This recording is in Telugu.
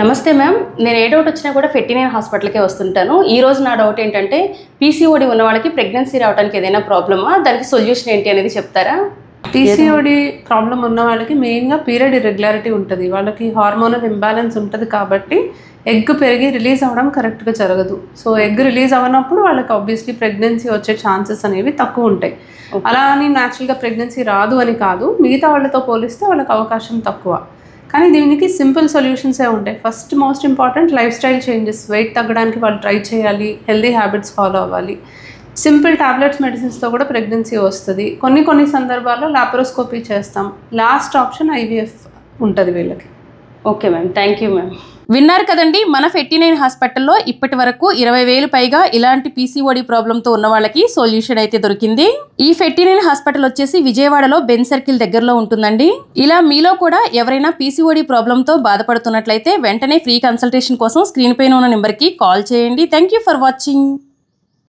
నమస్తే మ్యామ్, నేను ఏ డౌట్ వచ్చినా కూడా ఫెర్టినైన్ హాస్పిటల్కే వస్తుంటాను. ఈ రోజు నా డౌట్ ఏంటంటే పీసీఓడి ఉన్న వాళ్ళకి ప్రెగ్నెన్సీ రావడానికి ఏదైనా ప్రాబ్లమా, దానికి సొల్యూషన్ ఏంటి అనేది చెప్తారా? పీసీఓడి ప్రాబ్లం ఉన్న వాళ్ళకి మెయిన్గా పీరియడ్ ఇర్రెగ్యులారిటీ ఉంటుంది. వాళ్ళకి హార్మోనల్ ఇంబ్యాలెన్స్ ఉంటుంది కాబట్టి ఎగ్ పెరిగి రిలీజ్ అవ్వడం కరెక్ట్గా జరగదు. సో ఎగ్ రిలీజ్ అవ్వనప్పుడు వాళ్ళకి ఆబ్వియస్లీ ప్రెగ్నెన్సీ వచ్చే ఛాన్సెస్ అనేవి తక్కువ ఉంటాయి. అలా అని న్యాచురల్గా ప్రెగ్నెన్సీ రాదు అని కాదు, మిగతా వాళ్ళతో పోలిస్తే వాళ్ళకి అవకాశం తక్కువ. కానీ దీనికి సింపుల్ సొల్యూషన్సే ఉంటాయి. First most important life style changes. Weight తగ్గడానికి వాళ్ళు ట్రై చేయాలి, హెల్దీ హ్యాబిట్స్ ఫాలో అవ్వాలి. సింపుల్ టాబ్లెట్స్ మెడిసిన్స్తో కూడా ప్రెగ్నెన్సీ వస్తుంది. కొన్ని సందర్భాల్లో లాప్రోస్కోపీ చేస్తాం. లాస్ట్ ఆప్షన్ ఐవీఎఫ్ ఉంటుంది వీళ్ళకి. Okay ma'am, thank you ma'am. విన్నారు కదండి, మన ఫెర్టినైన్ హాస్పిటల్లో ఇప్పటి వరకు 20,000 పైగా ఇలాంటి పీసీఓడి ప్రాబ్లంతో ఉన్న వాళ్ళకి సొల్యూషన్ అయితే దొరికింది. ఈ ఫెర్టినైన్ హాస్పిటల్ వచ్చేసి విజయవాడలో బెన్ సర్కిల్ దగ్గరలో ఉంటుందండి. ఇలా మీలో కూడా ఎవరైనా పీసీఓడి ప్రాబ్లంతో బాధపడుతున్నట్లయితే వెంటనే ఫ్రీ కన్సల్టేషన్ కోసం స్క్రీన్ పైన ఉన్న నెంబర్కి కాల్ చేయండి. Thank you for watching.